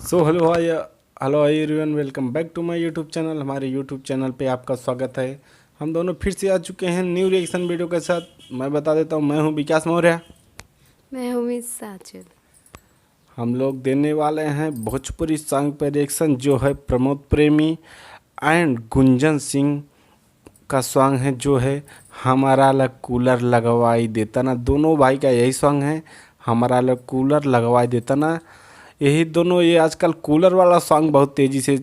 So hello everyone, welcome back to my YouTube channel. हमारे YouTube channel पे आपका स्वागत है। हम दोनों फिर से आ चुके हैं न्यू रिएक्शन वीडियो के साथ। मैं बता देता हूँ, मैं हूँ विकास मौर्य। मैं हूँ मिस साजिद। हम लोग देने वाले हैं भोजपुरी सॉन्ग पर रिएक्शन, जो है प्रमोद प्रेमी एंड गुंजन सिंह का सॉन्ग है, जो है हमारा लग कूलर लगवाई देता ना। दोनों भाई का यही सॉन्ग है, हमारा लग कूलर लगवाई देता ना। यही दोनों, ये आजकल कूलर वाला सॉन्ग बहुत तेज़ी से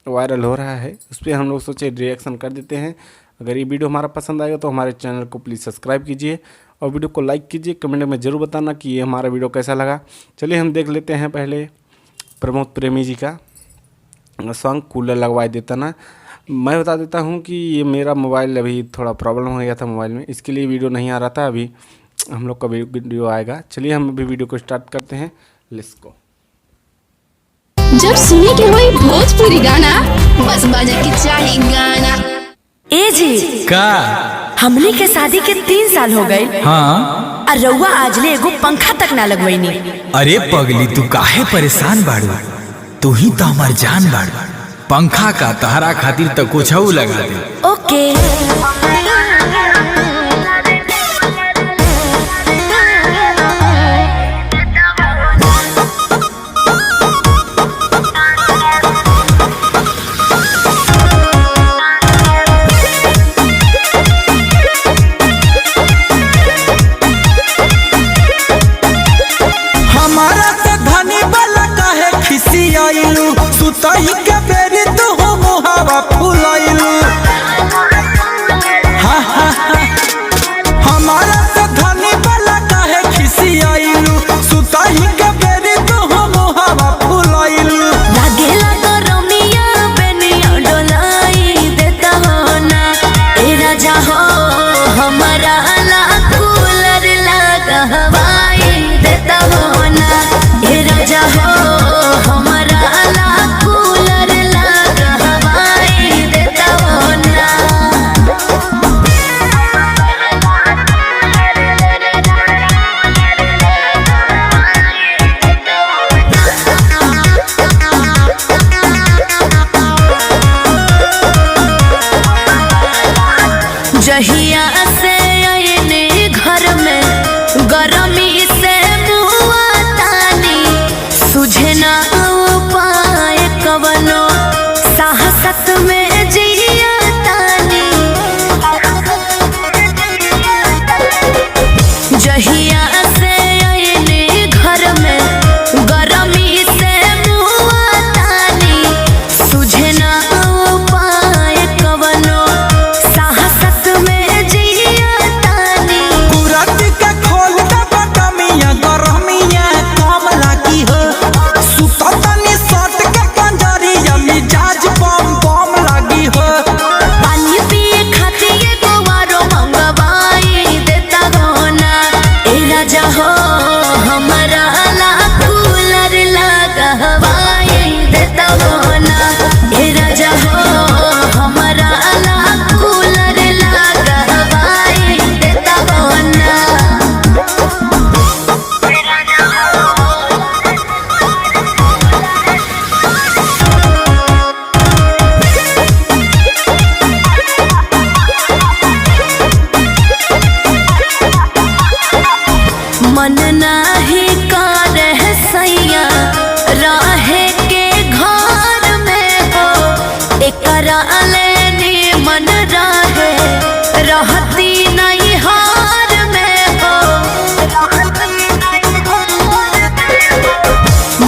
वायरल हो रहा है। उस पर हम लोग सोचे रिएक्शन कर देते हैं। अगर ये वीडियो हमारा पसंद आएगा तो हमारे चैनल को प्लीज़ सब्सक्राइब कीजिए और वीडियो को लाइक कीजिए। कमेंट में ज़रूर बताना कि ये हमारा वीडियो कैसा लगा। चलिए हम देख लेते हैं पहले प्रमोद प्रेमी जी का सॉन्ग कूलर लगवाई देता ना। मैं बता देता हूँ कि ये मेरा मोबाइल अभी थोड़ा प्रॉब्लम हो गया था मोबाइल में, इसके लिए वीडियो नहीं आ रहा था। अभी हम लोग का वीडियो आएगा। चलिए हम अभी वीडियो को स्टार्ट करते हैं। Let's go. जब सुने के होई भोजपुरी गाना, बस बजे के चाही गाना। ए जी का हमने के शादी के 3 साल हो गए। हाँ, और रउआ आजले एगो पंखा तक ना लगवैनी। अरे पगली, तू काहे परेशान बाड़ू? तू ही तो हमार जान बाड़ू। पंखा का तहरा खातिर तो कुछ लगा दे। ओके। सुतई के बेरी तू हो मुहावा फुलाइलू। हाँ हाँ हाँ, हमारा से धनी वाला काहे खिसियाइलू। सुतई के बेरी तू हो मुहावा फुलाइलू। लागेला तो रमिया बेनिया डोलाई देता हो ना। ए राजा हो हमारा ला कूलर लगा हवाई देता हो ना। ए राजा हो हमारा जहिया से आयने घर में गरमी से मुआ तानी। सुझे ना उपाय कवनो साहसत में जिया तानी। जहिया से आयने घर में गरमी से मुआ तानी। सुझे ना उपाय कवनो मन नाही करे सैया रहे के घर में हो। एकरा लेनी मन रहे रहती नहीं हार में हो।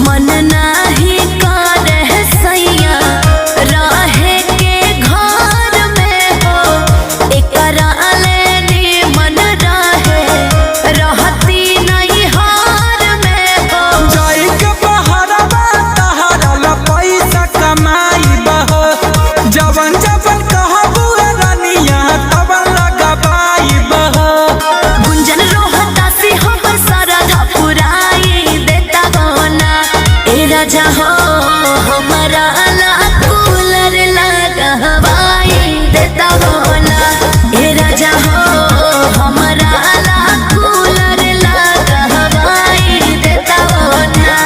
मन नाही करे सैया रहे के घर में हो। एकरा लेनी मन रहे रहती जवन जवन कहबू रानिया तवन लगाबाई बह। गुंजन रोहता से हमर सारा पुराई देता हो ना। ए राजा हो हमारा ला कूलर लगा हवाई देता हो ना। ए राजा हो हमारा ला कूलर लगा हवाई देता हो ना।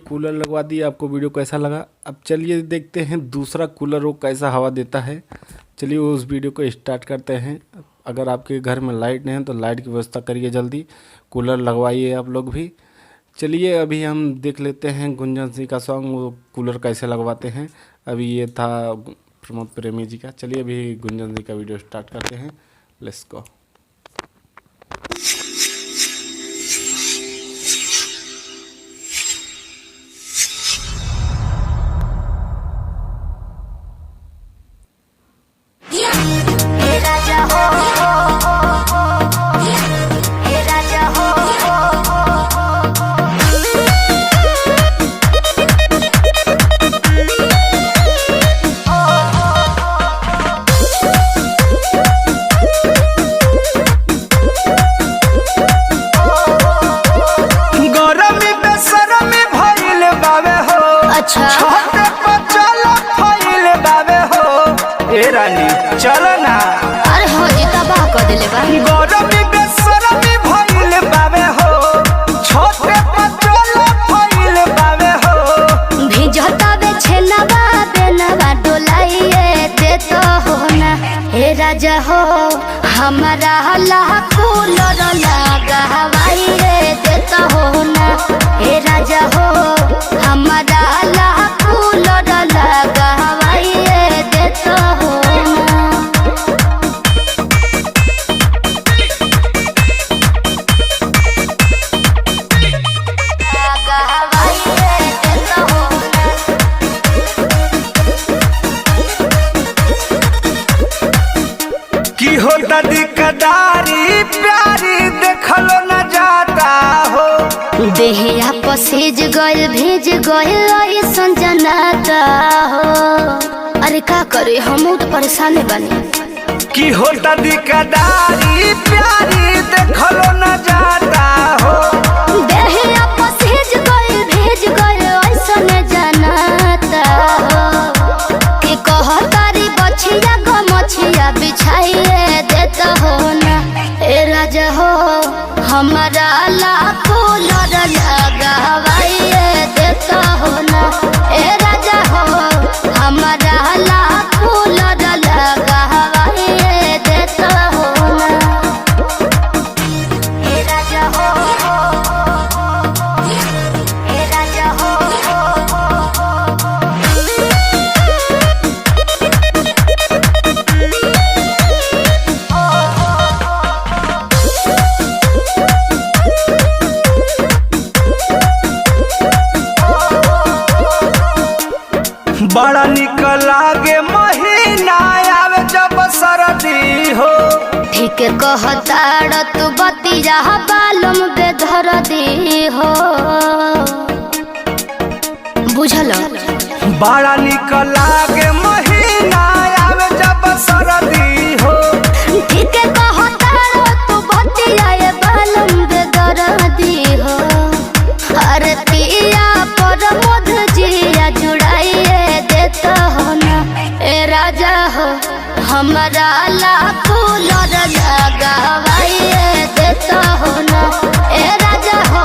कूलर लगवा दिए। आपको वीडियो कैसा लगा? अब चलिए देखते हैं दूसरा कूलर वो कैसा हवा देता है। चलिए उस वीडियो को स्टार्ट करते हैं। अगर आपके घर में लाइट नहीं है तो लाइट की व्यवस्था करिए, जल्दी कूलर लगवाइए आप लोग भी। चलिए अभी हम देख लेते हैं गुंजन सिंह का सॉन्ग, वो कूलर कैसे लगवाते हैं। अभी ये था प्रमोद प्रेमी जी का। चलिए अभी गुंजन सिंह का वीडियो स्टार्ट करते हैं। Let's go. छोटे बच्चा फैल बावे हो ए रानी चलो ना। अरे हो जी तबाह कर देले बा। गरमी बेसरमी भइल बावे हो, छोटे बच्चा फैल बावे हो। भिजता बे छेनवा बेनवा डोलाइए दे तो हो ना। हे राजा हो हमारा ला कूलर लगा हवाइए दे तो हो ना। हे राजा हो हमारा ला कूलर लगा हवाइए दे तो हो ना। लगा हवाइए दे तो हो ना। की होता दिकदारी प्यारी देखलो न जाता हो। देहिया पसेज गइल भेज गइल ऐसन जनाता हो। अरे का करे हम तो परेशान बने। की होता दिकदारी प्यारी देखलो न जाता हो। देहिया पसेज गइल भेज गइल ऐसन जनाता हो। कि कहतारी बछिया गो मछिया बिछाइए देता हो ना। ए राजा हो हमारा ला कूलर लगा हवाइए देता हो ना। ए राजा हो हमारा ला कूलर लगा हवाइए देता हो ना। ए राजा हो ए राजा हो बड़ा निक लागे महीना आवे जब सरदी हो। ठीक कहताड़ तू बतिया बालम बेधर दी हो। बुझल? बड़ा निक लागे महीना आवे जब सरदी हो। ठीक कहताड़ तू बतिया बालम बेधर दी हो। अरे पिया पर मध जिया जुड़ाइए देता हो ना। ए राजा हो हमारा ला कूलर लगा हवाइए देता हो ना। ए राजा हो